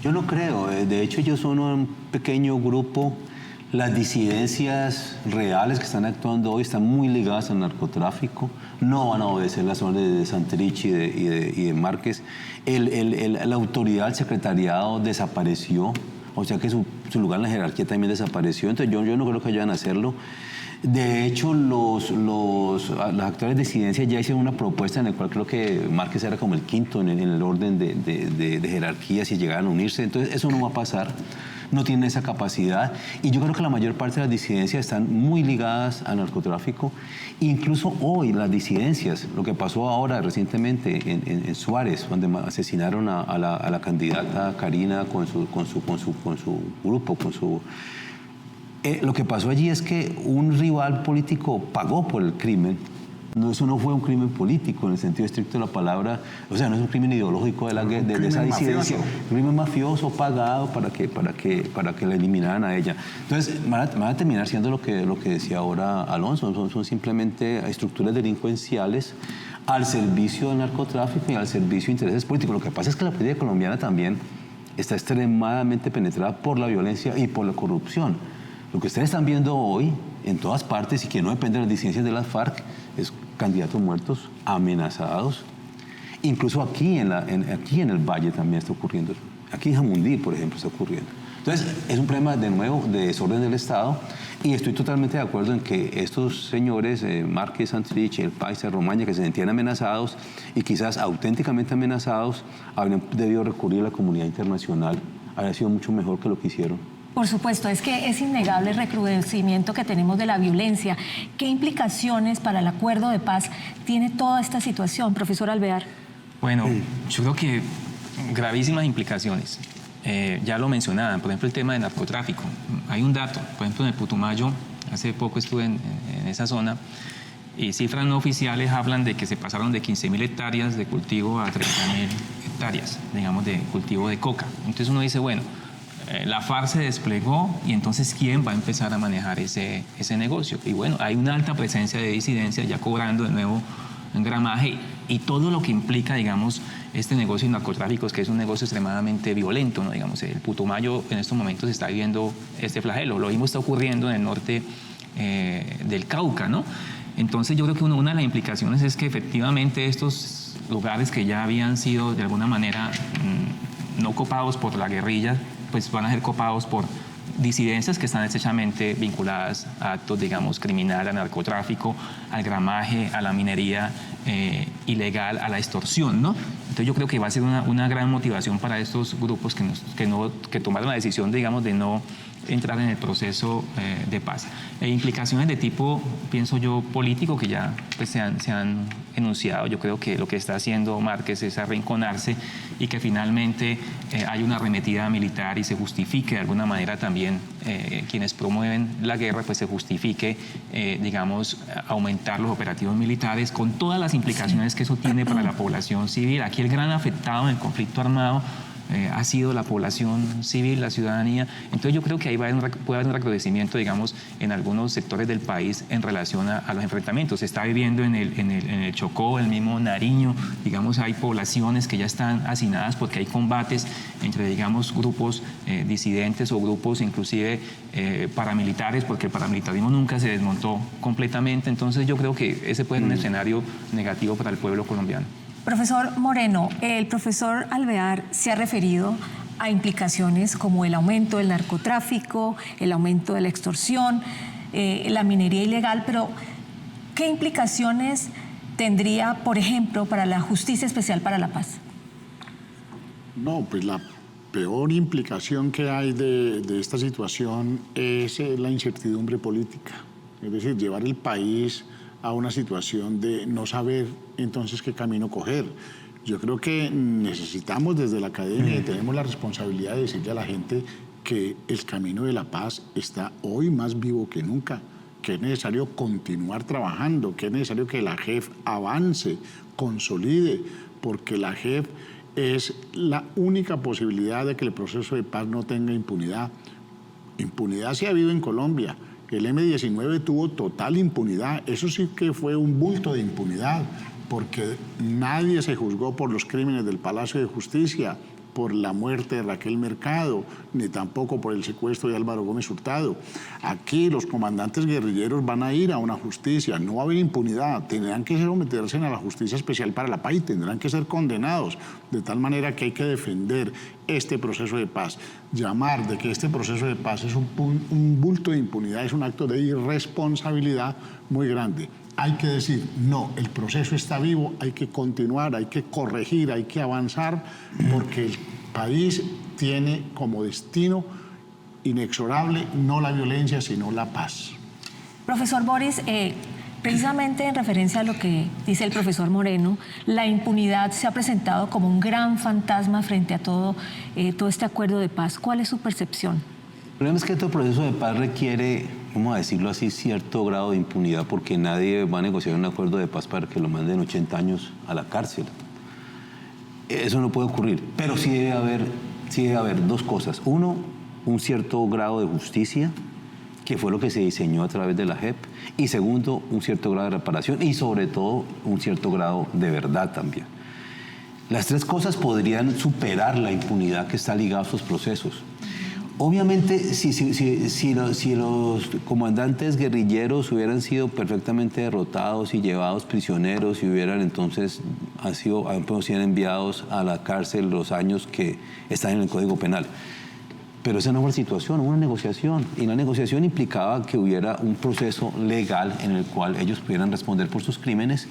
Yo no creo. De hecho, ellos son un pequeño grupo. Las disidencias reales que están actuando hoy están muy ligadas al narcotráfico. No van a obedecer las órdenes de Santrich y de Márquez. La autoridad, el secretariado desapareció. O sea que su lugar en la jerarquía también desapareció. Entonces yo no creo que vayan a hacerlo. De hecho, los actuales disidencias ya hicieron una propuesta en la cual creo que Márquez era como el quinto en el orden de jerarquía si llegaran a unirse. Entonces eso no va a pasar. No tienen esa capacidad y yo creo que la mayor parte de las disidencias están muy ligadas al narcotráfico. Incluso hoy las disidencias, lo que pasó ahora recientemente en Suárez, donde asesinaron a la candidata Karina con su grupo, lo que pasó allí es que un rival político pagó por el crimen. No, eso no fue un crimen político en el sentido estricto de la palabra, o sea, no es un crimen ideológico de esa disidencia, un crimen mafioso pagado para que la eliminaran a ella. Entonces van a terminar siendo lo que decía ahora Alonso, son simplemente estructuras delincuenciales al servicio del narcotráfico y al servicio de intereses políticos. Lo que pasa es que la política colombiana también está extremadamente penetrada por la violencia y por la corrupción. Lo que ustedes están viendo hoy en todas partes y que no depende de las disidencias de las FARC es candidatos muertos, amenazados. Incluso aquí en el Valle también está ocurriendo. Aquí en Jamundí, por ejemplo, está ocurriendo. Entonces, es un problema, de nuevo, de desorden del Estado y estoy totalmente de acuerdo en que estos señores, Márquez, Santrich, El Paisa, Romaña, que se sentían amenazados y quizás auténticamente amenazados, habrían debido recurrir a la comunidad internacional. Habría sido mucho mejor que lo que hicieron. Por supuesto, es que es innegable el recrudecimiento que tenemos de la violencia. ¿Qué implicaciones para el acuerdo de paz tiene toda esta situación, profesor Alvear? Bueno, yo creo que gravísimas implicaciones. Ya lo mencionaban, por ejemplo, el tema de narcotráfico. Hay un dato, por ejemplo, en el Putumayo, hace poco estuve en esa zona, y cifras no oficiales hablan de que se pasaron de 15.000 hectáreas de cultivo a 30.000 hectáreas, digamos, de cultivo de coca. Entonces uno dice, bueno, la FARC se desplegó y entonces ¿quién va a empezar a manejar ese negocio? Y bueno, hay una alta presencia de disidencia ya cobrando de nuevo en gramaje y todo lo que implica, digamos, este negocio de narcotráficos, que es un negocio extremadamente violento, ¿no? Digamos, el Putumayo en estos momentos está viviendo este flagelo. Lo mismo está ocurriendo en el norte del Cauca, ¿no? Entonces yo creo que una de las implicaciones es que efectivamente estos lugares que ya habían sido de alguna manera no copados por la guerrilla, pues van a ser copados por disidencias que están estrechamente vinculadas a actos, digamos, criminal, al narcotráfico, al gramaje, a la minería ilegal, a la extorsión, ¿no? Entonces yo creo que va a ser una gran motivación para estos grupos que tomaron la decisión, digamos, de no entrar en el proceso de paz. Implicaciones de tipo, pienso yo, político que ya pues, se han enunciado. Yo creo que lo que está haciendo Márquez es arrinconarse y que finalmente hay una arremetida militar y se justifique de alguna manera también quienes promueven la guerra, pues se justifique, digamos, aumentar los operativos militares con todas las implicaciones que eso tiene para la población civil. Aquí el gran afectado en el conflicto armado ha sido la población civil, la ciudadanía. Entonces yo creo que ahí puede haber un recrudecimiento, digamos, en algunos sectores del país en relación a los enfrentamientos. Se está viviendo en el Chocó, el mismo Nariño, digamos, hay poblaciones que ya están hacinadas porque hay combates entre, digamos, grupos disidentes o grupos inclusive paramilitares, porque el paramilitarismo nunca se desmontó completamente. Entonces yo creo que ese puede ser un escenario negativo para el pueblo colombiano. Profesor Moreno, el profesor Alvear se ha referido a implicaciones como el aumento del narcotráfico, el aumento de la extorsión, la minería ilegal, pero ¿qué implicaciones tendría, por ejemplo, para la Justicia Especial para la Paz? No, pues la peor implicación que hay de esta situación es la incertidumbre política. Es decir, llevar el país a una situación de no saber entonces qué camino coger. Yo creo que necesitamos desde la academia y tenemos la responsabilidad de decirle a la gente que el camino de la paz está hoy más vivo que nunca, que es necesario continuar trabajando, que es necesario que la JEP avance, consolide, porque la JEP es la única posibilidad de que el proceso de paz no tenga impunidad. Impunidad se ha habido en Colombia. El M-19 tuvo total impunidad. Eso sí que fue un bulto de impunidad, porque nadie se juzgó por los crímenes del Palacio de Justicia. por la muerte de Raquel Mercado, ni tampoco por el secuestro de Álvaro Gómez Hurtado. Aquí los comandantes guerrilleros van a ir a una justicia, no va a haber impunidad, tendrán que someterse a la Justicia Especial para la Paz y tendrán que ser condenados, de tal manera que hay que defender este proceso de paz. Llamar de que este proceso de paz es un bulto de impunidad es un acto de irresponsabilidad muy grande. Hay que decir, no, el proceso está vivo, hay que continuar, hay que corregir, hay que avanzar, porque el país tiene como destino inexorable no la violencia, sino la paz. Profesor Boris, precisamente en referencia a lo que dice el profesor Moreno, la impunidad se ha presentado como un gran fantasma frente a todo este acuerdo de paz. ¿Cuál es su percepción? El problema es que todo proceso de paz requiere, vamos a decirlo así, cierto grado de impunidad, porque nadie va a negociar un acuerdo de paz para que lo manden 80 años a la cárcel. Eso no puede ocurrir, pero sí debe haber dos cosas. Uno, un cierto grado de justicia, que fue lo que se diseñó a través de la JEP, y segundo, un cierto grado de reparación y sobre todo un cierto grado de verdad también. Las tres cosas podrían superar la impunidad que está ligada a estos procesos. Obviamente, si los comandantes guerrilleros hubieran sido perfectamente derrotados y llevados prisioneros y hubieran entonces sido enviados a la cárcel los años que están en el Código Penal. Pero esa no fue la situación, hubo una negociación. Y la negociación implicaba que hubiera un proceso legal en el cual ellos pudieran responder por sus crímenes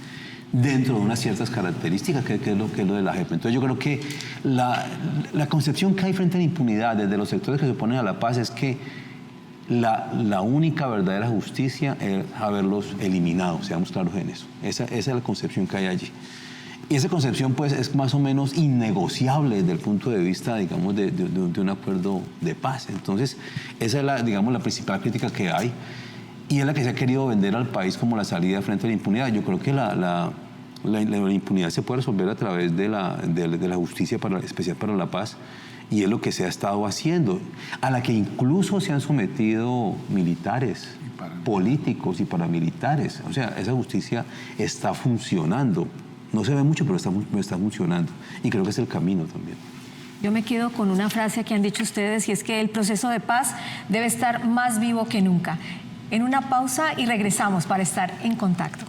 dentro de unas ciertas características, que es lo de la JEP. Entonces yo creo que la concepción que hay frente a la impunidad desde los sectores que se oponen a la paz es que la única verdadera justicia es haberlos eliminado, seamos claros en eso. Esa es la concepción que hay allí. Y esa concepción pues es más o menos innegociable desde el punto de vista, digamos, de un acuerdo de paz. Entonces esa es la principal crítica que hay. Y es la que se ha querido vender al país como la salida frente a la impunidad. Yo creo que la impunidad se puede resolver a través de la justicia especial para la paz, y es lo que se ha estado haciendo, a la que incluso se han sometido militares, políticos y paramilitares. O sea, esa justicia está funcionando. No se ve mucho, pero está funcionando. Y creo que es el camino también. Yo me quedo con una frase que han dicho ustedes, y es que el proceso de paz debe estar más vivo que nunca. En una pausa y regresamos para estar en contacto.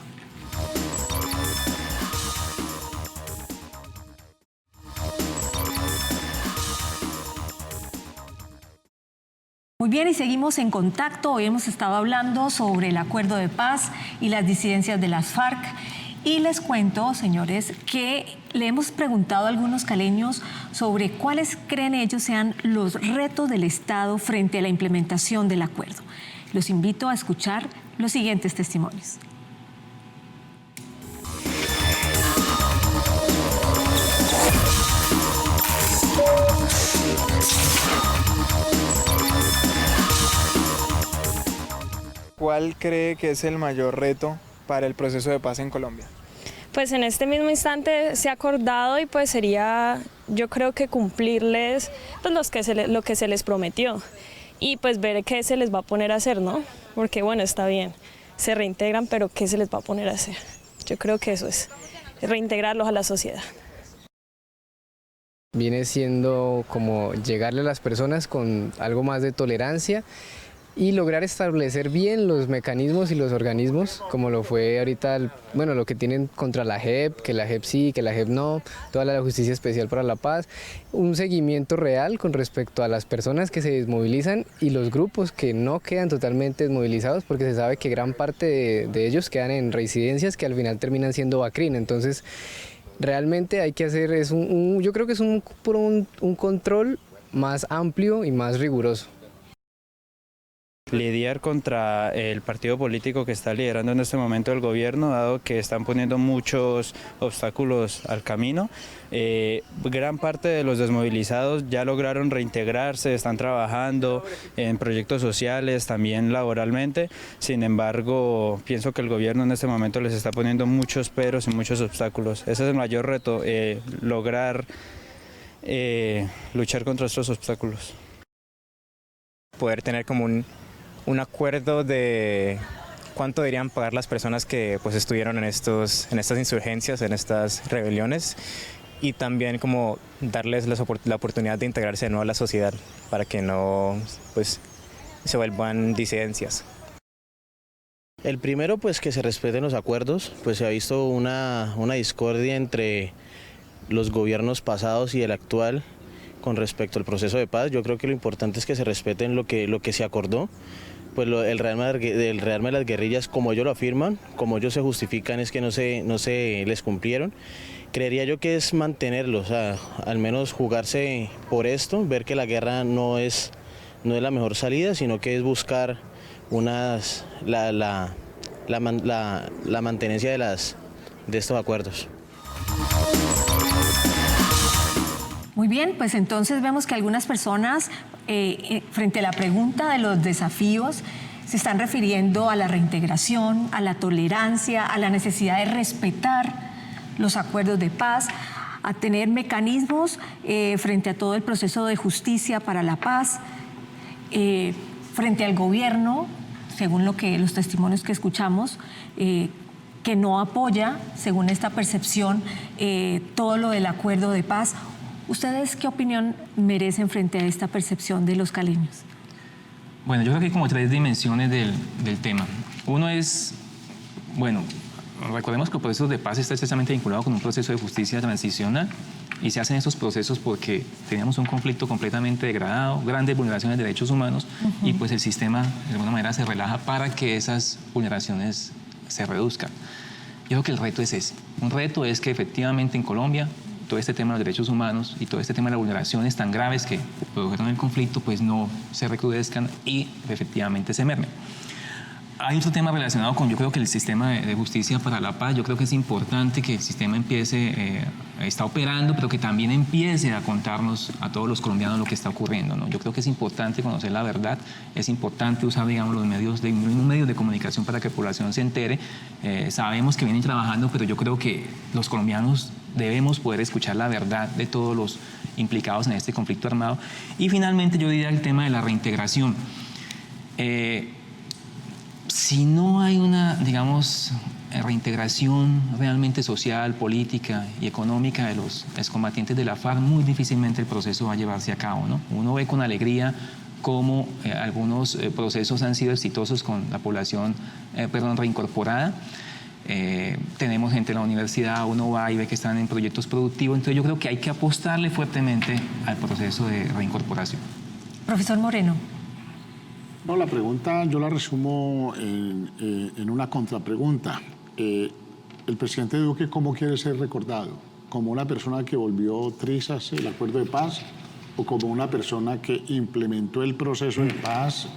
Muy bien, y seguimos en contacto. Hoy hemos estado hablando sobre el acuerdo de paz y las disidencias de las FARC. Y les cuento, señores, que le hemos preguntado a algunos caleños sobre cuáles creen ellos sean los retos del Estado frente a la implementación del acuerdo. Los invito a escuchar los siguientes testimonios. ¿Cuál cree que es el mayor reto para el proceso de paz en Colombia? Pues en este mismo instante se ha acordado y pues sería, yo creo que cumplirles pues lo que se les prometió y pues ver qué se les va a poner a hacer, ¿no? Porque bueno, está bien, se reintegran, pero ¿qué se les va a poner a hacer? Yo creo que eso es reintegrarlos a la sociedad. Viene siendo como llegarle a las personas con algo más de tolerancia y lograr establecer bien los mecanismos y los organismos, como lo fue ahorita, lo que tienen contra la JEP, que la JEP sí, que la JEP no, toda la Justicia Especial para la Paz, un seguimiento real con respecto a las personas que se desmovilizan y los grupos que no quedan totalmente desmovilizados, porque se sabe que gran parte de ellos quedan en residencias que al final terminan siendo BACRIN. Entonces realmente hay que hacer, yo creo que es un control más amplio y más riguroso. Lidiar contra el partido político que está liderando en este momento el gobierno, dado que están poniendo muchos obstáculos al camino. Gran parte de los desmovilizados ya lograron reintegrarse, están trabajando en proyectos sociales, también laboralmente. Sin embargo, pienso que el gobierno en este momento les está poniendo muchos peros y muchos obstáculos. Ese es el mayor reto, lograr luchar contra estos obstáculos. Poder tener como un acuerdo de cuánto deberían pagar las personas que pues estuvieron en estas insurgencias, en estas rebeliones, y también como darles la oportunidad de integrarse de nuevo a la sociedad para que no pues, se vuelvan disidencias. El primero, pues que se respeten los acuerdos, pues se ha visto una discordia entre los gobiernos pasados y el actual con respecto al proceso de paz. Yo creo que lo importante es que se respeten lo que se acordó. Pues el rearme de las guerrillas, como ellos lo afirman, como ellos se justifican, es que no se les cumplieron. Creería yo que es mantenerlos, o sea, al menos jugarse por esto, ver que la guerra no es la mejor salida, sino que es buscar la mantenencia de estos acuerdos. Muy bien, pues entonces vemos que algunas personas, frente a la pregunta de los desafíos, se están refiriendo a la reintegración, a la tolerancia, a la necesidad de respetar los acuerdos de paz, a tener mecanismos frente a todo el proceso de justicia para la paz, frente al gobierno, según los testimonios que escuchamos, que no apoya, según esta percepción, todo lo del acuerdo de paz. ¿Ustedes qué opinión merecen frente a esta percepción de los caleños? Bueno, yo creo que hay como tres dimensiones del tema. Uno es, bueno, recordemos que el proceso de paz está estrechamente vinculado con un proceso de justicia transicional y se hacen esos procesos porque teníamos un conflicto completamente degradado, grandes vulneraciones de derechos humanos y pues el sistema de alguna manera se relaja para que esas vulneraciones se reduzcan. Yo creo que el reto es ese. Un reto es que efectivamente en Colombia todo este tema de los derechos humanos y todo este tema de las vulneraciones tan graves que produjeron el conflicto pues no se recrudezcan y efectivamente se mermen. Hay otro tema relacionado con, yo creo que el sistema de justicia para la paz. Yo creo que es importante que el sistema está operando, pero que también empiece a contarnos a todos los colombianos lo que está ocurriendo, ¿no? Yo creo que es importante conocer la verdad, es importante usar, digamos, los medios de comunicación para que la población se entere. Sabemos que vienen trabajando, pero yo creo que los colombianos debemos poder escuchar la verdad de todos los implicados en este conflicto armado. Y finalmente yo diría el tema de la reintegración. Si no hay una, digamos, reintegración realmente social, política y económica de los excombatientes de la FARC, muy difícilmente el proceso va a llevarse a cabo, ¿no? Uno ve con alegría cómo algunos procesos han sido exitosos con la población reincorporada. Tenemos gente en la universidad, uno va y ve que están en proyectos productivos, entonces yo creo que hay que apostarle fuertemente al proceso de reincorporación. Profesor Moreno. No, la pregunta yo la resumo en una contrapregunta. El presidente Duque, ¿cómo quiere ser recordado? ¿Como una persona que volvió trizas el acuerdo de paz o como una persona que implementó el proceso de paz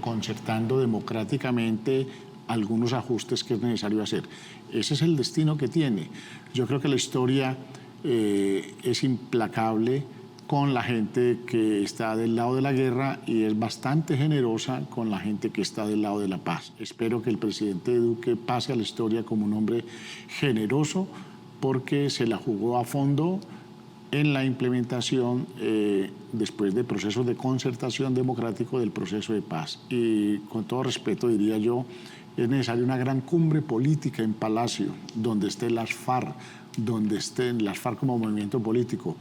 concertando democráticamente algunos ajustes que es necesario hacer? Ese es el destino que tiene. Yo creo que la historia es implacable con la gente que está del lado de la guerra y es bastante generosa con la gente que está del lado de la paz. Espero que el presidente Duque pase a la historia como un hombre generoso porque se la jugó a fondo en la implementación después de procesos de concertación democrático del proceso de paz. Y con todo respeto diría yo, es necesaria una gran cumbre política en Palacio, donde estén las FARC, donde estén las FARC como movimiento político,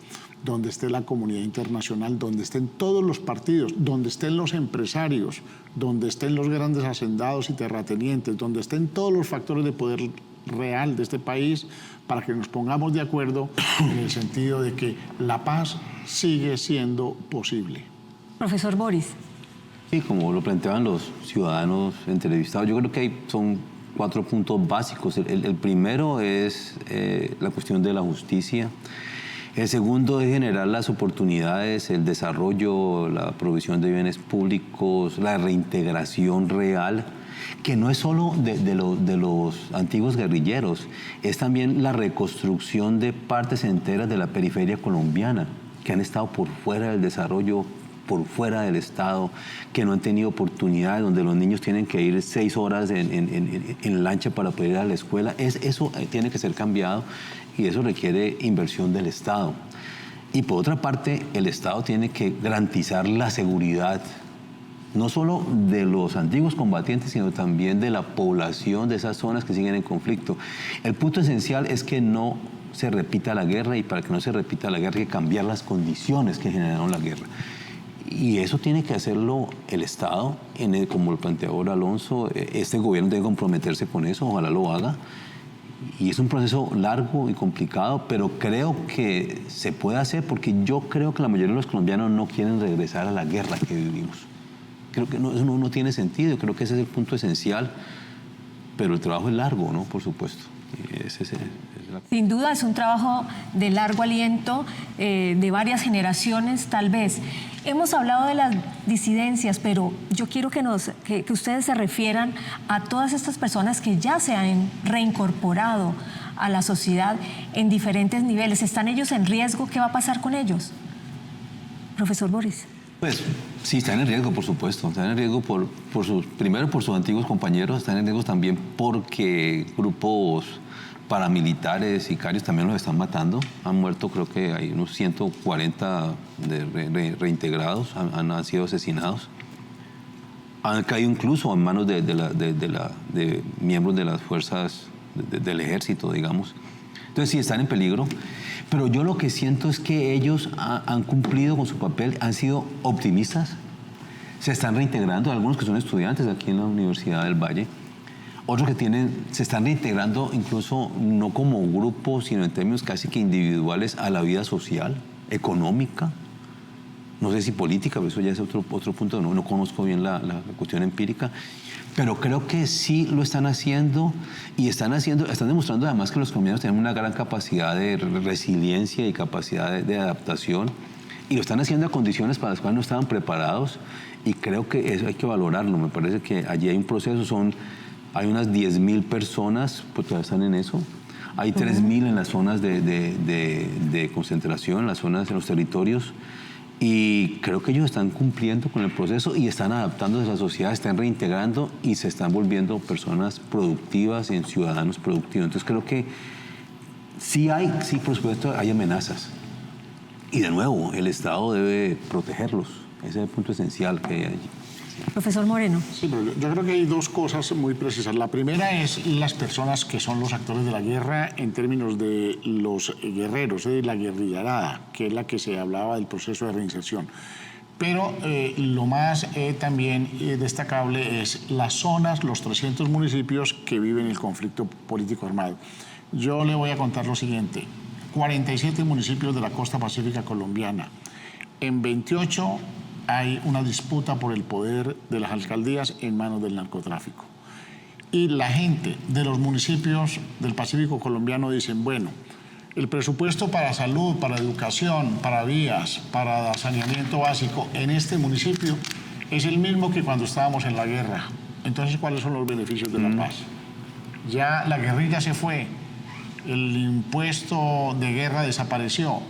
donde esté la comunidad internacional, donde estén todos los partidos, donde estén los empresarios, donde estén los grandes hacendados y terratenientes, donde estén todos los factores de poder real de este país para que nos pongamos de acuerdo en el sentido de que la paz sigue siendo posible. Profesor Boris. Sí, como lo planteaban los ciudadanos entrevistados, yo creo que son 4 puntos básicos. El primero es la cuestión de la justicia. El segundo es generar las oportunidades, el desarrollo, la provisión de bienes públicos, la reintegración real, que no es solo de los antiguos guerrilleros, es también la reconstrucción de partes enteras de la periferia colombiana, que han estado por fuera del desarrollo, por fuera del Estado, que no han tenido oportunidades, donde los niños tienen que ir 6 horas en lancha para poder ir a la escuela. Eso tiene que ser cambiado y eso requiere inversión del Estado. Y por otra parte, el Estado tiene que garantizar la seguridad, no solo de los antiguos combatientes, sino también de la población de esas zonas que siguen en conflicto. El punto esencial es que no se repita la guerra, y para que no se repita la guerra hay que cambiar las condiciones que generaron la guerra. Y eso tiene que hacerlo el Estado, como lo planteó ahora Alonso. Este gobierno debe comprometerse con eso, ojalá lo haga. Y es un proceso largo y complicado, pero creo que se puede hacer, porque yo creo que la mayoría de los colombianos no quieren regresar a la guerra que vivimos. Creo que eso no tiene sentido, creo que ese es el punto esencial, pero el trabajo es largo, ¿no? Por supuesto. Sin duda es un trabajo de largo aliento, de varias generaciones tal vez. Hemos hablado de las disidencias, pero yo quiero que ustedes se refieran a todas estas personas que ya se han reincorporado a la sociedad en diferentes niveles. ¿Están ellos en riesgo? ¿Qué va a pasar con ellos? Profesor Boris. Pues sí, están en riesgo, por supuesto. Están en riesgo primero por sus antiguos compañeros, están en riesgo también porque grupos paramilitares, sicarios también los están matando. Han muerto, creo que hay unos 140 reintegrados, han sido asesinados. Han caído incluso en manos de miembros de las fuerzas del ejército, digamos. Entonces sí, están en peligro. Pero yo lo que siento es que ellos han cumplido con su papel, han sido optimistas, se están reintegrando, algunos que son estudiantes aquí en la Universidad del Valle, otros que se están reintegrando incluso no como grupo, sino en términos casi que individuales a la vida social, económica, no sé si política, pero eso ya es otro punto, no conozco bien la cuestión empírica, pero creo que sí lo están haciendo y están demostrando además que los colombianos tienen una gran capacidad de resiliencia y capacidad de adaptación, y lo están haciendo a condiciones para las cuales no estaban preparados, y creo que eso hay que valorarlo. Me parece que allí hay un proceso, hay unas 10.000 personas, pues todavía están en eso. Hay 3.000 en las zonas de concentración, en las zonas, en los territorios. Y creo que ellos están cumpliendo con el proceso y están adaptándose a la sociedad, están reintegrando y se están volviendo personas productivas y ciudadanos productivos. Entonces creo que sí, por supuesto, hay amenazas. Y de nuevo, el Estado debe protegerlos. Ese es el punto esencial que hay allí. Profesor Moreno. Sí, pero yo creo que hay dos cosas muy precisas. La primera es las personas que son los actores de la guerra en términos de los guerreros, de la guerrillerada, que es la que se hablaba del proceso de reinserción. Pero lo más también destacable es las zonas, los 300 municipios que viven el conflicto político armado. Yo le voy a contar lo siguiente. 47 municipios de la costa pacífica colombiana. En 28 hay una disputa por el poder de las alcaldías en manos del narcotráfico. Y la gente de los municipios del Pacífico colombiano dicen, bueno, el presupuesto para salud, para educación, para vías, para saneamiento básico en este municipio es el mismo que cuando estábamos en la guerra. Entonces, ¿cuáles son los beneficios de la paz? Ya la guerrilla se fue, el impuesto de guerra desapareció,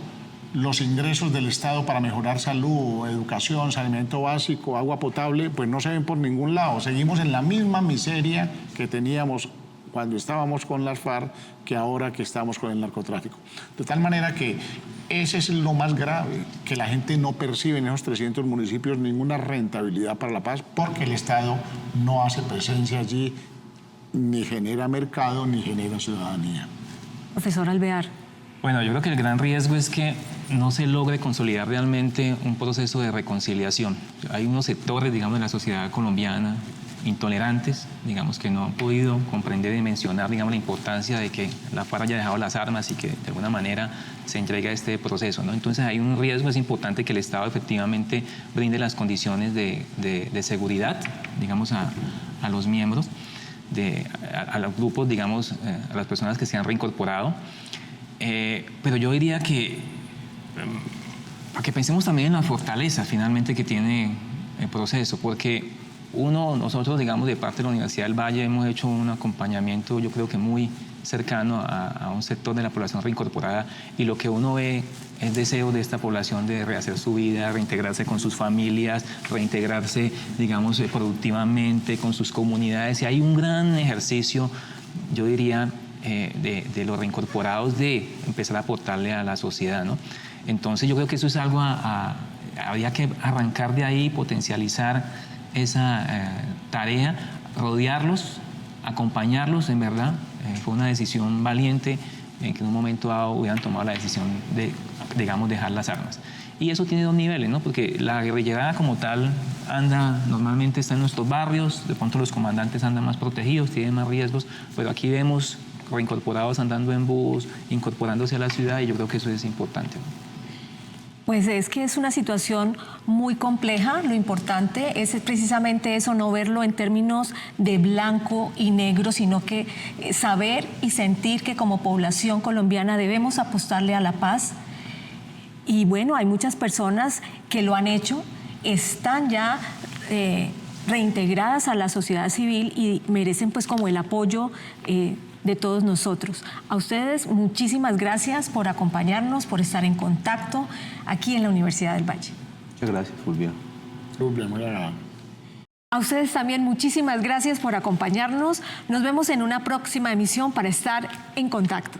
los ingresos del Estado para mejorar salud, educación, saneamiento básico, agua potable, pues no se ven por ningún lado. Seguimos en la misma miseria que teníamos cuando estábamos con las FARC que ahora que estamos con el narcotráfico. De tal manera que ese es lo más grave, que la gente no percibe en esos 300 municipios ninguna rentabilidad para la paz porque el Estado no hace presencia allí, ni genera mercado, ni genera ciudadanía. Profesor Alvear. Bueno, yo creo que el gran riesgo es que no se logre consolidar realmente un proceso de reconciliación. Hay unos sectores, digamos, de la sociedad colombiana intolerantes, digamos, que no han podido comprender y dimensionar, digamos, la importancia de que la FARC haya dejado las armas y que de alguna manera se entregue a este proceso, ¿no? Entonces hay un riesgo, es importante que el Estado efectivamente brinde las condiciones de seguridad, digamos, a los miembros, a los grupos, digamos, a las personas que se han reincorporado. Pero yo diría que para que pensemos también en la fortaleza finalmente que tiene el proceso, porque nosotros, digamos, de parte de la Universidad del Valle hemos hecho un acompañamiento, yo creo que muy cercano a un sector de la población reincorporada, y lo que uno ve es deseo de esta población de rehacer su vida, reintegrarse con sus familias, reintegrarse, digamos, productivamente con sus comunidades, y hay un gran ejercicio, yo diría, de los reincorporados de empezar a aportarle a la sociedad, ¿no? Entonces yo creo que eso es algo habría que arrancar de ahí, potencializar esa tarea, rodearlos, acompañarlos, en verdad. Fue una decisión valiente que en un momento dado hubieran tomado la decisión de, digamos, dejar las armas. Y eso tiene dos niveles, ¿no? Porque la guerrillera como tal normalmente está en nuestros barrios, de pronto los comandantes andan más protegidos, tienen más riesgos, pero aquí vemos reincorporados andando en bus, incorporándose a la ciudad, y yo creo que eso es importante, ¿no? Pues es que es una situación muy compleja. Lo importante es precisamente eso, no verlo en términos de blanco y negro, sino que saber y sentir que como población colombiana debemos apostarle a la paz. Y bueno, hay muchas personas que lo han hecho, están ya reintegradas a la sociedad civil y merecen pues como el apoyo de todos nosotros. A ustedes muchísimas gracias por acompañarnos, por estar en contacto aquí en la Universidad del Valle. Muchas gracias, Fulvia. Fulvia, muy agradable. A ustedes también muchísimas gracias por acompañarnos. Nos vemos en una próxima emisión para estar en contacto.